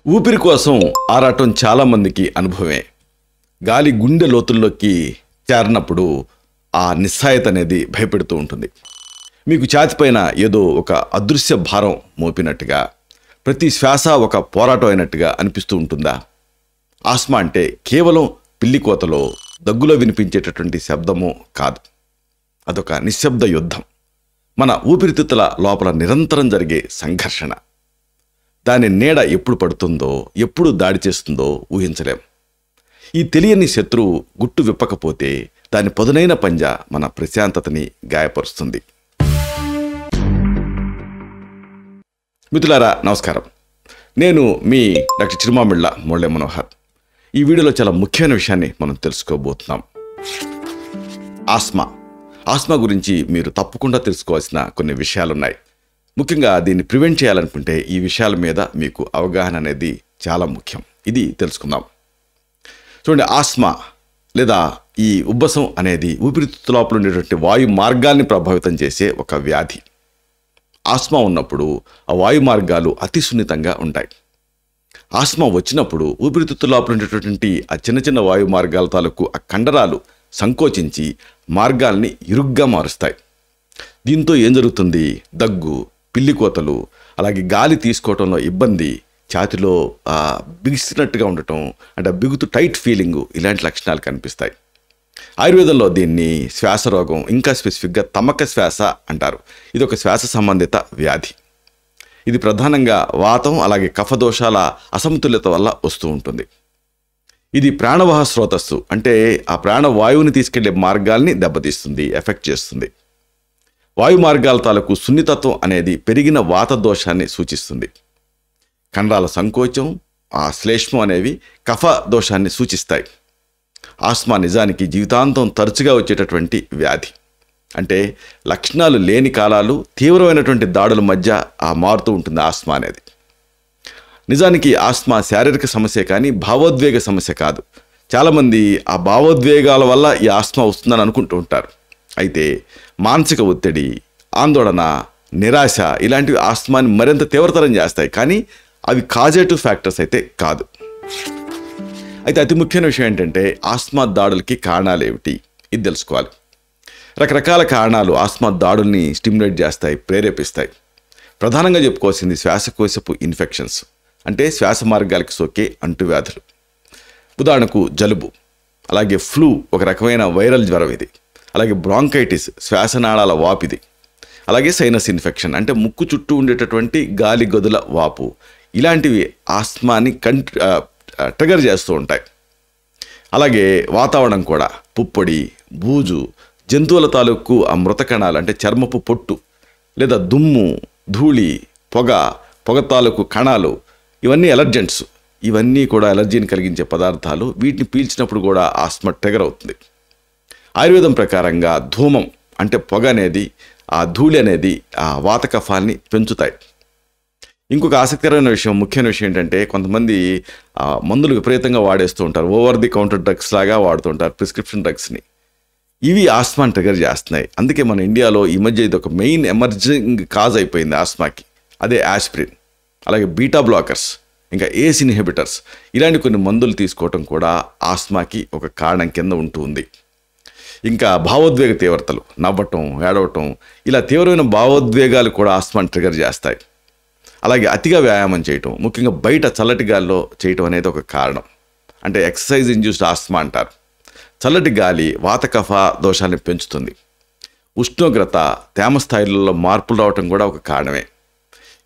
ఊపిరి కోసం ఆరాటం చాలామందికి అనుభవమే. గాలి గుండె లోతుల్లోకి చేరినప్పుడు ఆ నిస్సాయత అనేది భయపెడుతూ ఉంటుంది. మీకు ఛాతిపైన ఏదో ఒక అదృశ్య భారం మోపినట్టుగా, ప్రతి శ్వాస ఒక పోరాటం అయినట్టుగా అనిపిస్తూ ఉంటుందా? ఆస్మా అంటే కేవలం పిల్లి కోతలో, దగ్గులో వినిపించేటటువంటి శబ్దమో కాదు. అదొక నిశ్శబ్ద యుద్ధం. మన ఊపిరితిత్తుల లోపల నిరంతరం జరిగే సంఘర్షణ. దాని నీడ ఎప్పుడు పడుతుందో, ఎప్పుడు దాడి చేస్తుందో ఊహించలేం. ఈ తెలియని శత్రువు గుట్టు విప్పకపోతే దాని పదునైన పంజా మన ప్రశాంతతని గాయపరుస్తుంది. మిత్రులారా, నమస్కారం. నేను మీ డాక్టర్ చిరుమామిళ్ళ మురళీ మనోహర్. ఈ వీడియోలో చాలా ముఖ్యమైన విషయాన్ని మనం తెలుసుకోబోతున్నాం. ఆస్మా గురించి మీరు తప్పకుండా తెలుసుకోవాల్సిన కొన్ని విషయాలున్నాయి. ముఖ్యంగా దీన్ని ప్రివెంట్ చేయాలనుకుంటే ఈ విషయాల మీద మీకు అవగాహన అనేది చాలా ముఖ్యం. ఇది తెలుసుకుందాం. చూడండి, ఆస్మా లేదా ఈ ఉబ్బసం అనేది ఊపిరితిత్తుల లోపల ఉండేటువంటి వాయు మార్గాల్ని ప్రభావితం చేసే ఒక వ్యాధి. ఆస్మా ఉన్నప్పుడు ఆ వాయు మార్గాలు అతి సున్నితంగా ఉంటాయి. ఆస్మా వచ్చినప్పుడు ఊపిరితిత్తుల లోపల ఉండేటటువంటి ఆ చిన్న చిన్న వాయు మార్గాల తాలూకు ఆ కండరాలు సంకోచించి మార్గాల్ని ఇరుగ్గా మారుస్తాయి. దీంతో ఏం జరుగుతుంది? దగ్గు, పిల్లి కోతలు, అలాగే గాలి తీసుకోవటంలో ఇబ్బంది, ఛాతిలో బిగిసినట్టుగా ఉండటం, అంటే బిగుతు టైట్ ఫీలింగు, ఇలాంటి లక్షణాలు కనిపిస్తాయి. ఆయుర్వేదంలో దీన్ని శ్వాస రోగం, ఇంకా స్పెసిఫిక్గా తమక శ్వాస అంటారు. ఇది ఒక శ్వాస సంబంధిత వ్యాధి. ఇది ప్రధానంగా వాతం అలాగే కఫదోషాల అసమతుల్యత వల్ల వస్తూ ఉంటుంది. ఇది ప్రాణవాహ స్రోతస్సు, అంటే ఆ ప్రాణవాయువుని తీసుకెళ్లే మార్గాల్ని దెబ్బతీస్తుంది, ఎఫెక్ట్ చేస్తుంది. వాయు మార్గాల తాలూకు సున్నితత్వం అనేది పెరిగిన వాత దోషాన్ని సూచిస్తుంది. కండరాల సంకోచం, ఆ శ్లేష్మం అనేవి కఫ దోషాన్ని సూచిస్తాయి. ఆస్మా నిజానికి జీవితాంతం తరచుగా వచ్చేటటువంటి వ్యాధి. అంటే లక్షణాలు లేని కాలాలు, తీవ్రమైనటువంటి దాడుల మధ్య మారుతూ ఉంటుంది ఆస్మా అనేది. నిజానికి ఆస్మా శారీరక సమస్య కానీ భావోద్వేగ సమస్య కాదు. చాలామంది ఆ భావోద్వేగాల వల్ల ఈ ఆస్మా వస్తుందని అనుకుంటూ ఉంటారు. అయితే మానసిక ఒత్తిడి, ఆందోళన, నిరాశ ఇలాంటివి ఆస్మాని మరింత తీవ్రతరం చేస్తాయి, కానీ అవి కాజేటివ్ ఫ్యాక్టర్స్ అయితే కాదు. అయితే అతి ముఖ్యమైన విషయం ఏంటంటే ఆస్మా దాడులకి కారణాలు ఏమిటి, ఇది తెలుసుకోవాలి. రకరకాల కారణాలు ఆస్మా దాడుల్ని స్టిమ్యులేట్ చేస్తాయి, ప్రేరేపిస్తాయి. ప్రధానంగా చెప్పుకోవాల్సింది శ్వాసకోశపు ఇన్ఫెక్షన్స్, అంటే శ్వాస మార్గాలకి సోకే అంటువ్యాధులు. ఉదాహరణకు జలుబు, అలాగే ఫ్లూ ఒక రకమైన వైరల్ జ్వరం ఇది, అలాగే బ్రాంకైటిస్ శ్వాసనాళాల వాపిది, అలాగే సైనస్ ఇన్ఫెక్షన్ అంటే ముక్కు చుట్టూ ఉండేటటువంటి గాలి గదుల వాపు, ఇలాంటివి ఆస్మాని ట్రిగర్ చేస్తూ ఉంటాయి. అలాగే వాతావరణం కూడా పుప్పొడి, బూజు, జంతువుల తాలూకు ఆ మృత కణాలు అంటే చర్మపు పొట్టు లేదా దుమ్ము, ధూళి, పొగ తాలూకు కణాలు, ఇవన్నీ ఎలర్జెంట్స్. ఇవన్నీ కూడా ఎలర్జీని కలిగించే పదార్థాలు. వీటిని పీల్చినప్పుడు కూడా ఆస్మా ట్రిగర్ అవుతుంది. ఆయుర్వేదం ప్రకారంగా ధూమం అంటే పొగ అనేది, ఆ ధూళి అనేది ఆ వాత కఫాల్ని పెంచుతాయి. ఇంకొక ఆసక్తికరమైన విషయం, ముఖ్యమైన విషయం ఏంటంటే కొంతమంది మందులు విపరీతంగా వాడేస్తూ ఉంటారు. ఓవర్ ది కౌంటర్ డ్రగ్స్ లాగా వాడుతూ ఉంటారు, ప్రిస్క్రిప్షన్ డ్రగ్స్ని. ఇవి ఆస్మాని ట్రిగర్ చేస్తున్నాయి. అందుకే మన ఇండియాలో ఈ మధ్య ఇది ఒక మెయిన్ ఎమర్జింగ్ కాజ్ అయిపోయింది ఆస్మాకి. అదే ఆస్పిరిన్, అలాగే బీటా బ్లాకర్స్, ఇంకా ఏస్ ఇన్హిబిటర్స్, ఇలాంటి కొన్ని మందులు తీసుకోవటం కూడా ఆస్మాకి ఒక కారణం కింద ఉంటుంది. ఇంకా భావోద్వేగ తీవ్రతలు, నవ్వటం, ఏడవటం, ఇలా తీవ్రమైన భావోద్వేగాలు కూడా ఆస్మాని ట్రిగర్ చేస్తాయి. అలాగే అతిగా వ్యాయామం చేయటం, ముఖ్యంగా బయట చల్లటి గాలిలో చేయటం అనేది ఒక కారణం. అంటే ఎక్సర్సైజ్ ఇండ్యూస్డ్ ఆస్మా అంటారు. చల్లటి గాలి వాత కఫ దోషాన్ని పెంచుతుంది. ఉష్ణోగ్రత, తేమ స్థాయిలలో మార్పులు రావటం కూడా ఒక కారణమే.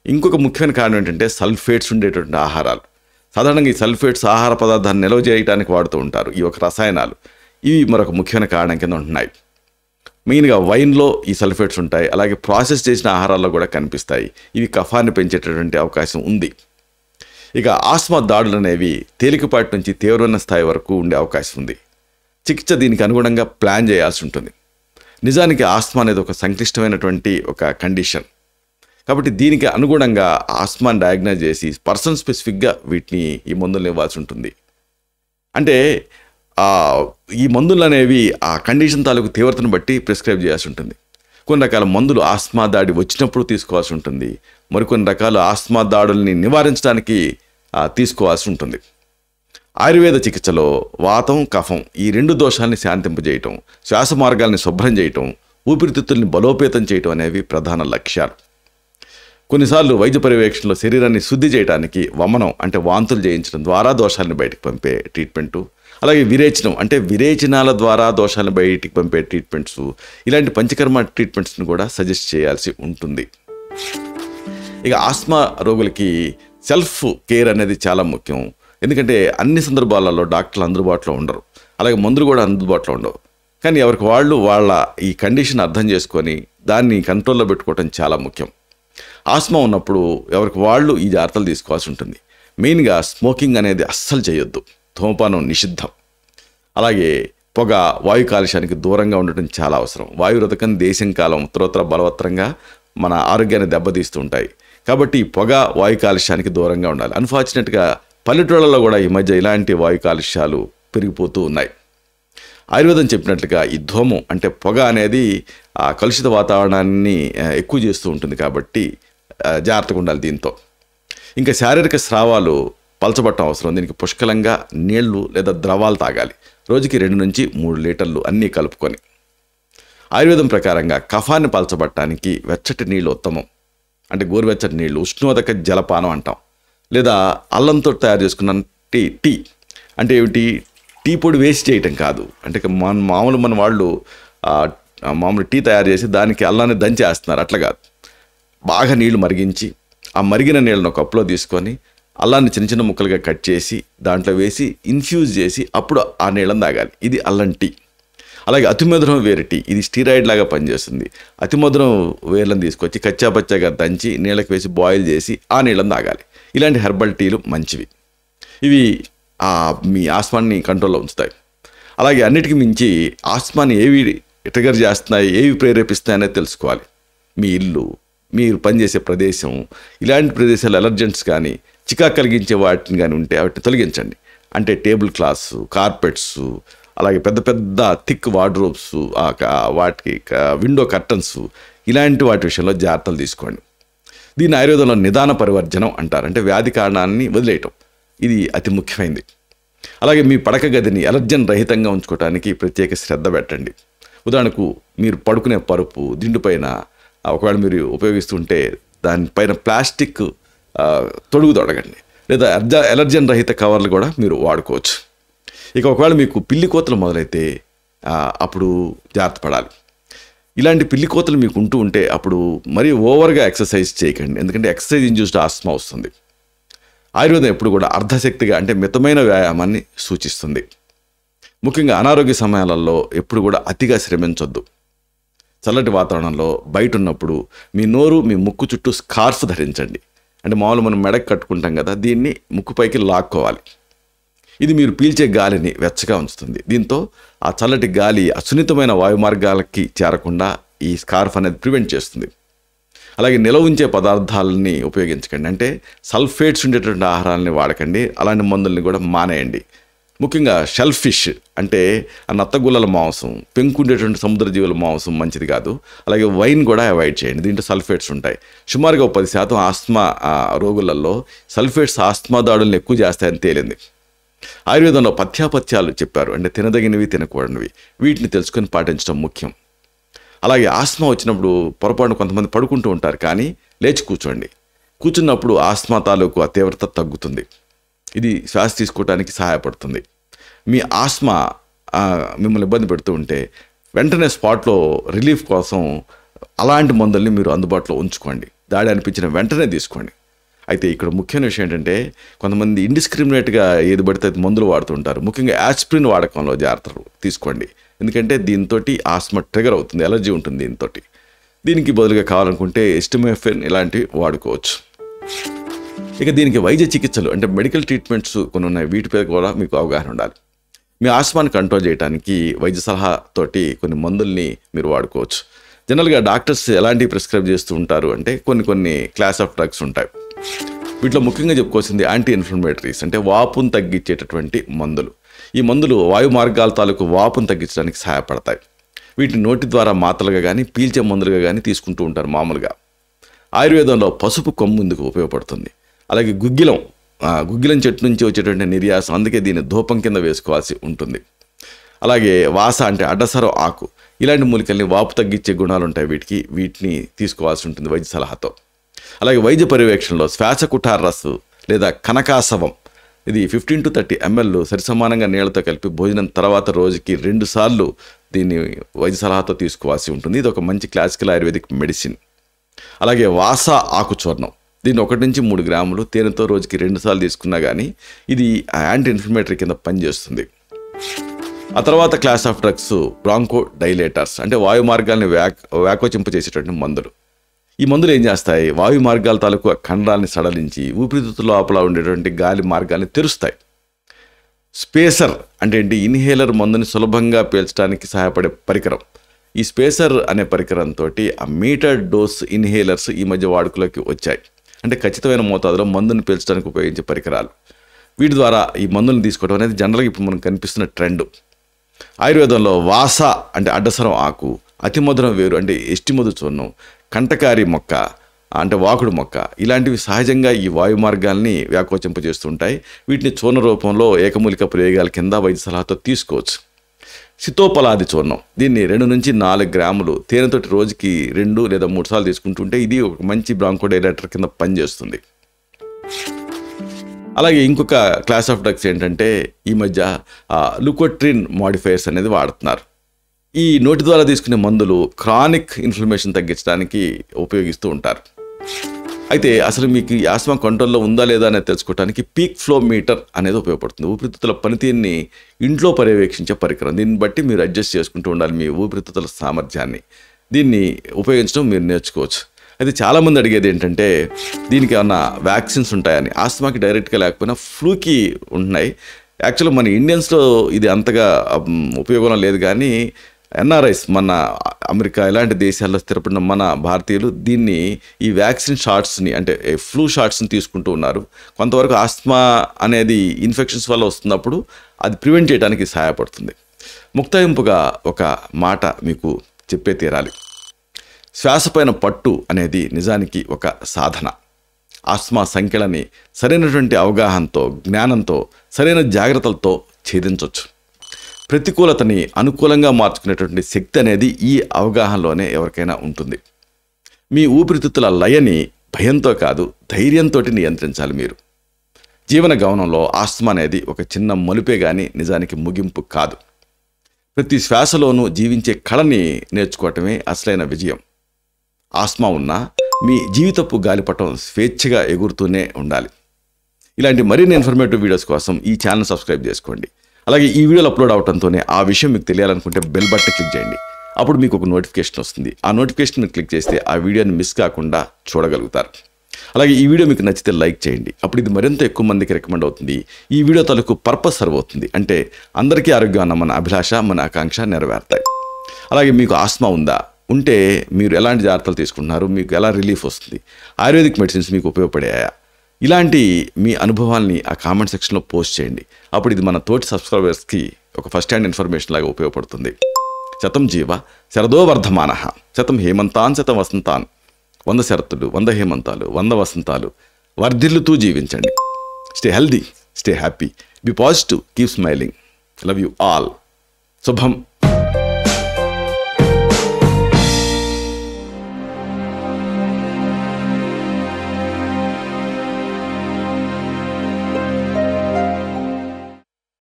ఇంకొక ముఖ్యమైన కారణం ఏంటంటే సల్ఫేట్స్ ఉండేటువంటి ఆహారాలు. సాధారణంగా ఈ సల్ఫేట్స్ ఆహార పదార్థాన్ని నిల్వ చేయడానికి వాడుతూ ఉంటారు. ఈ ఒక రసాయనాలు, ఇవి మరొక ముఖ్యమైన కారణం కింద ఉంటున్నాయి. మెయిన్గా వైన్లో ఈ సల్ఫేట్స్ ఉంటాయి, అలాగే ప్రాసెస్ చేసిన ఆహారాల్లో కూడా కనిపిస్తాయి. ఇవి కఫాన్ని పెంచేటటువంటి అవకాశం ఉంది. ఇక ఆస్మా దాడులు అనేవి తేలికపాటి నుంచి తీవ్రమైన స్థాయి వరకు ఉండే అవకాశం ఉంది. చికిత్స దీనికి అనుగుణంగా ప్లాన్ చేయాల్సి ఉంటుంది. నిజానికి ఆస్మా అనేది ఒక సంక్లిష్టమైనటువంటి ఒక కండిషన్. కాబట్టి దీనికి అనుగుణంగా ఆస్మాని డయాగ్నోజ్ చేసి పర్సన్ స్పెసిఫిక్గా వీటిని ఈ మందులను ఇవ్వాల్సి ఉంటుంది. అంటే ఈ మందులు అనేవి ఆ కండిషన్ తాలూకు తీవ్రతను బట్టి ప్రిస్క్రైబ్ చేయాల్సి ఉంటుంది. కొన్ని రకాల మందులు ఆస్మా దాడి వచ్చినప్పుడు తీసుకోవాల్సి ఉంటుంది. మరికొన్ని రకాల ఆస్మా దాడుల్ని నివారించడానికి తీసుకోవాల్సి ఉంటుంది. ఆయుర్వేద చికిత్సలో వాతం, కఫం ఈ 2 దోషాలని శాంతింపజేయటం, శ్వాస మార్గాల్ని శుభ్రం చేయటం, ఊపిరితిత్తుల్ని బలోపేతం చేయటం అనేవి ప్రధాన లక్ష్యాలు. కొన్నిసార్లు వైద్య పర్యవేక్షణలో శరీరాన్ని శుద్ధి చేయడానికి వమనం అంటే వాంతులు చేయించడం ద్వారా దోషాలను బయటకు పంపే ట్రీట్మెంటు, అలాగే విరేచనం అంటే విరేచనాల ద్వారా దోషాలను బయటికి పంపే ట్రీట్మెంట్స్, ఇలాంటి పంచకర్మ ట్రీట్మెంట్స్ని కూడా సజెస్ట్ చేయాల్సి ఉంటుంది. ఇక ఆస్మా రోగులకి సెల్ఫ్ కేర్ అనేది చాలా ముఖ్యం. ఎందుకంటే అన్ని సందర్భాలలో డాక్టర్లు అందుబాటులో ఉండరు, అలాగే మందులు కూడా అందుబాటులో ఉండవు. కానీ ఎవరికి వాళ్ళు వాళ్ళ ఈ కండిషన్ అర్థం చేసుకొని దాన్ని కంట్రోల్లో పెట్టుకోవడం చాలా ముఖ్యం. ఆస్మా ఉన్నప్పుడు ఎవరికి వాళ్ళు ఈ జాగ్రత్తలు తీసుకోవాల్సి ఉంటుంది. మెయిన్గా స్మోకింగ్ అనేది అస్సలు చేయొద్దు, ధూమపానం నిషిద్ధం. అలాగే పొగ, వాయు కాలుష్యానికి దూరంగా ఉండటం చాలా అవసరం. వాయురథకం దేశం కాలం ఉత్తరోత్తర బలవత్తరంగా మన ఆరోగ్యాన్ని దెబ్బతీస్తూ ఉంటాయి. కాబట్టి పొగ, వాయు కాలుష్యానికి దూరంగా ఉండాలి. అన్ఫార్చునేట్గా పల్లెటూళ్ళలో కూడా ఈ మధ్య ఇలాంటి వాయు కాలుష్యాలు పెరిగిపోతూ ఉన్నాయి. ఆయుర్వేదం చెప్పినట్లుగా ఈ ధూమం అంటే పొగ అనేది ఆ కలుషిత వాతావరణాన్ని ఎక్కువ చేస్తూ ఉంటుంది. కాబట్టి జాగ్రత్తగా ఉండాలి దీంతో. ఇంకా శారీరక స్రావాలు పలచబట్టం అవసరం. దీనికి పుష్కలంగా నీళ్లు లేదా ద్రవాలు తాగాలి. రోజుకి 2 నుంచి 3 లీటర్లు అన్నీ కలుపుకొని. ఆయుర్వేదం ప్రకారంగా కఫాన్ని పలచబట్టడానికి వెచ్చటి నీళ్ళు ఉత్తమం. అంటే గోరువెచ్చటి నీళ్ళు, ఉష్ణోదక జలపానం అంటాం. లేదా అల్లంతో తయారు చేసుకున్న టీ అంటే ఏమిటి, టీ పొడి వేస్ట్ చేయటం కాదు. అంటే మన వాళ్ళు మామూలు టీ తయారు చేసి దానికి అల్లాన్ని దంచేస్తున్నారు, అట్లా కాదు. బాగా నీళ్లు మరిగించి ఆ మరిగిన నీళ్ళను ఒక కప్పులో తీసుకొని అల్లాన్ని చిన్న చిన్న ముక్కలుగా కట్ చేసి దాంట్లో వేసి ఇన్ఫ్యూజ్ చేసి అప్పుడు ఆ నీళ్ళని తాగాలి. ఇది అల్లం టీ. అలాగే అతిమధురం వేరు టీ, ఇది స్టీరాయిడ్ లాగా పనిచేస్తుంది. అతిమధురం వేర్లను తీసుకొచ్చి కచ్చాపచ్చాగా దంచి నీళ్ళకి వేసి బాయిల్ చేసి ఆ నీళ్ళని తాగాలి. ఇలాంటి హెర్బల్ టీలు మంచివి. ఇవి మీ ఆస్మాని కంట్రోల్లో ఉంచుతాయి. అలాగే అన్నిటికీ మించి ఆస్మాని ఏవి ట్రిగర్ చేస్తున్నాయి, ఏవి ప్రేరేపిస్తున్నాయి అనేది తెలుసుకోవాలి. మీ ఇల్లు, మీరు పనిచేసే ప్రదేశం, ఇలాంటి ప్రదేశాలు అలర్జెంట్స్ కానీ చికాకు కలిగించే వాటిని కానీ ఉంటే వాటిని తొలగించండి. అంటే టేబుల్ క్లాత్స్, కార్పెట్స్, అలాగే పెద్ద పెద్ద థిక్ వార్డ్రోబ్స్, వాటికి విండో కర్టన్స్, ఇలాంటి వాటి విషయంలో జాగ్రత్తలు తీసుకోండి. దీన్ని ఆయుర్వేదంలో నిదాన పరివర్జనం అంటారు. అంటే వ్యాధి కారణాన్ని వదిలేయటం, ఇది అతి ముఖ్యమైనది. అలాగే మీ పడక గదిని అలర్జన్ రహితంగా ఉంచుకోవడానికి ప్రత్యేక శ్రద్ధ పెట్టండి. ఉదాహరణకు మీరు పడుకునే పరుపు దిండుపైన ఒకవేళ మీరు ఉపయోగిస్తుంటే దానిపైన ప్లాస్టిక్ తొడుగు తొడగండి. లేదా అలర్జన్ రహిత కవర్లు కూడా మీరు వాడుకోవచ్చు. ఇక ఒకవేళ మీకు పిల్లి కోతలు మొదలైతే అప్పుడు జాగ్రత్త పడాలి. ఇలాంటి పిల్లి కోతలు మీకు ఉంటే అప్పుడు మరీ ఓవర్గా ఎక్సర్సైజ్ చేయకండి. ఎందుకంటే ఎక్సర్సైజ్ ఇండ్యూస్డ్ ఆస్మా వస్తుంది. ఆయుర్వేదం ఎప్పుడు కూడా అర్ధశక్తిగా అంటే మితమైన వ్యాయామాన్ని సూచిస్తుంది. ముఖ్యంగా అనారోగ్య సమయాలలో ఎప్పుడు కూడా అతిగా శ్రమించొద్దు. చల్లటి వాతావరణంలో బయట ఉన్నప్పుడు మీ నోరు, మీ ముక్కు చుట్టూ స్కార్ఫ్ ధరించండి. అంటే మామూలు మనం మెడకు కట్టుకుంటాం కదా, దీన్ని ముక్కుపైకి లాక్కోవాలి. ఇది మీరు పీల్చే గాలిని వెచ్చగా ఉంచుతుంది. దీంతో ఆ చల్లటి గాలి అసున్నితమైన వాయు మార్గాలకి చేరకుండా ఈ స్కార్ఫ్ అనేది ప్రివెంట్ చేస్తుంది. అలాగే నిలవ ఉంచే పదార్థాలని ఉపయోగించకండి. అంటే సల్ఫేట్స్ ఉండేటువంటి ఆహారాలని వాడకండి. అలాంటి మందుల్ని కూడా మానేయండి. ముఖ్యంగా షెల్ ఫిష్ అంటే ఆ నత్తగుల్లల మాంసం, పెంకుండేటువంటి సముద్ర జీవుల మాంసం మంచిది కాదు. అలాగే వైన్ కూడా అవాయిడ్ చేయండి, దీంట్లో సల్ఫేట్స్ ఉంటాయి. సుమారుగా 10% ఆస్మా రోగులలో సల్ఫేట్స్ ఆస్మా దాడులను ఎక్కువ చేస్తాయని తేలింది. ఆయుర్వేదంలో పథ్యాపథ్యాలు చెప్పారు. అంటే తినదగినవి, తినకూడనివి, వీటిని తెలుసుకొని పాటించడం ముఖ్యం. అలాగే ఆస్మా వచ్చినప్పుడు పొరపాటున కొంతమంది పడుకుంటూ ఉంటారు, కానీ లేచి కూర్చోండి. కూర్చున్నప్పుడు ఆస్మా తాలూకు ఆ తీవ్రత తగ్గుతుంది. ఇది శ్వాస తీసుకోవడానికి సహాయపడుతుంది. మీ ఆస్మా మిమ్మల్ని ఇబ్బంది పెడుతూ ఉంటే వెంటనే స్పాట్లో రిలీఫ్ కోసం అలాంటి మందుల్ని మీరు అందుబాటులో ఉంచుకోండి. దాడి అనిపించిన వెంటనే తీసుకోండి. అయితే ఇక్కడ ముఖ్యమైన విషయం ఏంటంటే కొంతమంది ఇండిస్క్రిమినేట్గా ఏది పడితే అది మందులు వాడుతుంటారు. ముఖ్యంగా యాస్ప్రిన్ వాడకంలో జాగ్రత్తలు తీసుకోండి. ఎందుకంటే దీంతో ఆస్మా ట్రిగర్ అవుతుంది, ఎలర్జీ ఉంటుంది దీంతో. దీనికి బదులుగా కావాలనుకుంటే ఎస్టిమిఫెన్ ఇలాంటివి వాడుకోవచ్చు. ఇక దీనికి వైద్య చికిత్సలు అంటే మెడికల్ ట్రీట్మెంట్స్ కొన్ని ఉన్నాయి. వీటిపై కూడా మీకు అవగాహన ఉండాలి. మీ ఆస్మాని కంట్రోల్ చేయడానికి వైద్య సలహాతోటి కొన్ని మందుల్ని మీరు వాడుకోవచ్చు. జనరల్గా డాక్టర్స్ ఎలాంటివి ప్రిస్క్రైబ్ చేస్తూ ఉంటారు అంటే కొన్ని క్లాస్ ఆఫ్ డ్రగ్స్ ఉంటాయి. వీటిలో ముఖ్యంగా చెప్పుకోవాల్సింది యాంటీ ఇన్ఫ్లమేటరీస్ అంటే వాపును తగ్గించేటటువంటి మందులు. ఈ మందులు వాయు మార్గాల తాలూకు వాపును తగ్గించడానికి సహాయపడతాయి. వీటిని నోటి ద్వారా మాత్రలుగా కానీ పీల్చే మందులుగా కానీ తీసుకుంటూ ఉంటారు మామూలుగా. ఆయుర్వేదంలో పసుపు కొమ్ము ఇందుకు ఉపయోగపడుతుంది. అలాగే గుగ్గిలం గుగ్గిలం చెట్టు నుంచి వచ్చేటువంటి నిర్యాసం, అందుకే దీన్ని ధూపం కింద వేసుకోవాల్సి ఉంటుంది. అలాగే వాస అంటే అడ్డసరం ఆకు, ఇలాంటి మూలికల్ని వాపు తగ్గించే గుణాలు ఉంటాయి వీటిని తీసుకోవాల్సి ఉంటుంది వైద్య సలహాతో. అలాగే వైద్య పర్యవేక్షణలో శ్వాసకుటార రసు లేదా కనకాసవం, ఇది 15 to 30 ml సరిసమానంగా నీళ్లతో కలిపి భోజనం తర్వాత రోజుకి 2 సార్లు దీన్ని వైద్య సలహాతో తీసుకోవాల్సి ఉంటుంది. ఇది ఒక మంచి క్లాసికల్ ఆయుర్వేదిక్ మెడిసిన్. అలాగే వాస ఆకు చూర్ణం, దీన్ని 1 నుంచి 3 గ్రాములు తేనెతో రోజుకి 2 సార్లు తీసుకున్నా కానీ ఇది యాంటీ ఇన్ఫ్లమేటరీ కింద పనిచేస్తుంది. ఆ తర్వాత class of drugs broncho dilators, అంటే వాయు మార్గాల్ని వ్యాకోచింపజేసేటువంటి మందులు. ఈ మందులు ఏం చేస్తాయి? వాయు మార్గాల తాలూకు కండరాలని సడలించి ఊపిరితిత్తుల లోపల ఉండేటువంటి గాలి మార్గాల్ని తెరుస్తాయి. స్పేసర్ అంటే ఏంటి? ఇన్హేలర్ మందుని సులభంగా పీల్చడానికి సహాయపడే పరికరం. ఈ స్పేసర్ అనే పరికరంతో ఆ మీటర్ డోస్ ఇన్హేలర్స్ ఈ మధ్య వాడుకలోకి వచ్చాయి. అంటే ఖచ్చితమైన మోతాదులో మందుని పీల్చడానికి ఉపయోగించే పరికరాలు. వీటి ద్వారా ఈ మందులను తీసుకోవడం అనేది జనరల్గా ఇప్పుడు మనకు కనిపిస్తున్న ట్రెండ్. ఆయుర్వేదంలో వాస అంటే అడ్డసరం ఆకు, అతిమధురం వేరు అంటే ఎస్టిమధు చూర్ణం, కంటకారి మొక్క అంటే వాకుడు మొక్క, ఇలాంటివి సహజంగా ఈ వాయు మార్గాల్ని వ్యాకోచింపజేస్తుంటాయి. వీటిని చూర్ణ రూపంలో ఏకమూలిక ప్రయోగాల కింద వైద్య సలహాతో తీసుకోవచ్చు. సితోపలాది చూర్ణం, దీన్ని 2 నుంచి 4 గ్రాములు తేనెతోటి రోజుకి 2 లేదా 3 సార్లు తీసుకుంటుంటే ఇది ఒక మంచి బ్రాంకోడైలేటర్ కింద పనిచేస్తుంది. అలాగే ఇంకొక క్లాస్ ఆఫ్ డ్రగ్స్ ఏంటంటే ఈ మధ్య లుకోట్రిన్ మాడిఫైయర్స్ అనేది వాడుతున్నారు. ఈ నోటి ద్వారా తీసుకునే మందులు క్రానిక్ ఇన్ఫ్లమేషన్ తగ్గించడానికి ఉపయోగిస్తూ ఉంటారు. అయితే అసలు మీకు ఈ ఆస్మా కంట్రోల్లో ఉందా లేదా అనేది తెలుసుకోవడానికి పీక్ ఫ్లో మీటర్ అనేది ఉపయోగపడుతుంది. ఊపిరితిత్తుల పనితీరుని ఇంట్లో పర్యవేక్షించే పరికరం. దీన్ని బట్టి మీరు అడ్జస్ట్ చేసుకుంటూ ఉండాలి మీ ఊపిరితిత్తుల సామర్థ్యాన్ని. దీన్ని ఉపయోగించడం మీరు నేర్చుకోవచ్చు. అయితే చాలామంది అడిగేది ఏంటంటే దీనికి ఏమన్నా వ్యాక్సిన్స్ ఉంటాయని. ఆస్మాకి డైరెక్ట్గా లేకపోయినా ఫ్లూకి ఉంటున్నాయి. యాక్చువల్గా మన ఇండియన్స్లో ఇది అంతగా ఉపయోగం లేదు, కానీ ఎన్ఆర్ఐస్ మన అమెరికా ఇలాంటి దేశాల్లో స్థిరపడిన మన భారతీయులు దీన్ని ఈ వ్యాక్సిన్ షాట్స్ని అంటే ఫ్లూ షాట్స్ని తీసుకుంటూ ఉన్నారు. కొంతవరకు ఆస్మా అనేది ఇన్ఫెక్షన్స్ వల్ల వస్తున్నప్పుడు అది ప్రివెంట్ చేయడానికి సహాయపడుతుంది. ముక్తాయింపుగా ఒక మాట మీకు చెప్పే తీరాలి. శ్వాసపైన పట్టు అనేది నిజానికి ఒక సాధన. ఆస్మా సంఖ్యలని సరైనటువంటి అవగాహనతో, జ్ఞానంతో, సరైన జాగ్రత్తలతో ఛేదించవచ్చు. ప్రతికూలతని అనుకూలంగా మార్చుకునేటువంటి శక్తి అనేది ఈ అవగాహనలోనే ఎవరికైనా ఉంటుంది. మీ ఊపిరితిత్తుల లయని భయంతో కాదు, ధైర్యంతో నియంత్రించాలి మీరు. జీవన గమనంలో ఆస్మా అనేది ఒక చిన్న మలుపే కానీ నిజానికి ముగింపు కాదు. ప్రతి శ్వాసలోనూ జీవించే కళని నేర్చుకోవటమే అసలైన విజయం. ఆస్మా ఉన్నా మీ జీవితపు గాలిపటం స్వేచ్ఛగా ఎగురుతూనే ఉండాలి. ఇలాంటి మరిన్ని ఇన్ఫర్మేటివ్ వీడియోస్ కోసం ఈ ఛానల్ సబ్స్క్రైబ్ చేసుకోండి. అలాగే ఈ వీడియోలు అప్లోడ్ అవడంతోనే ఆ విషయం మీకు తెలియాలనుకుంటే బెల్ బటన్ క్లిక్ చేయండి. అప్పుడు మీకు ఒక నోటిఫికేషన్ వస్తుంది. ఆ నోటిఫికేషన్ మీరు క్లిక్ చేస్తే ఆ వీడియోని మిస్ కాకుండా చూడగలుగుతారు. అలాగే ఈ వీడియో మీకు నచ్చితే లైక్ చేయండి. అప్పుడు ఇది మరింత ఎక్కువ మందికి రికమెండ్ అవుతుంది. ఈ వీడియో తాలూకు పర్పస్ సర్వ్ అవుతుంది. అంటే అందరికీ ఆరోగ్యం అన్న మన అభిలాష, మన ఆకాంక్ష నెరవేరుతాయి. అలాగే మీకు ఆస్మా ఉందా, ఉంటే మీరు ఎలాంటి జాగ్రత్తలు తీసుకుంటున్నారు, మీకు ఎలా రిలీఫ్ వస్తుంది, ఆయుర్వేదిక్ మెడిసిన్స్ మీకు ఉపయోగపడాయా, ఇలాంటి మీ అనుభవాల్ని ఆ కామెంట్ సెక్షన్లో పోస్ట్ చేయండి. అప్పుడు ఇది మన తోటి సబ్స్క్రైబర్స్కి ఒక ఫస్ట్ హ్యాండ్ ఇన్ఫర్మేషన్ లాగా ఉపయోగపడుతుంది. శతం జీవ శరదో వర్ధమాన, శతం హేమంతాన్ శతం వసంతాన్, 100 శరత్తులు, 100 హేమంతాలు, 100 వసంతాలు వర్ధిల్లుతూ జీవించండి. Stay healthy, stay happy, be positive, keep smiling. Love you all. శుభం.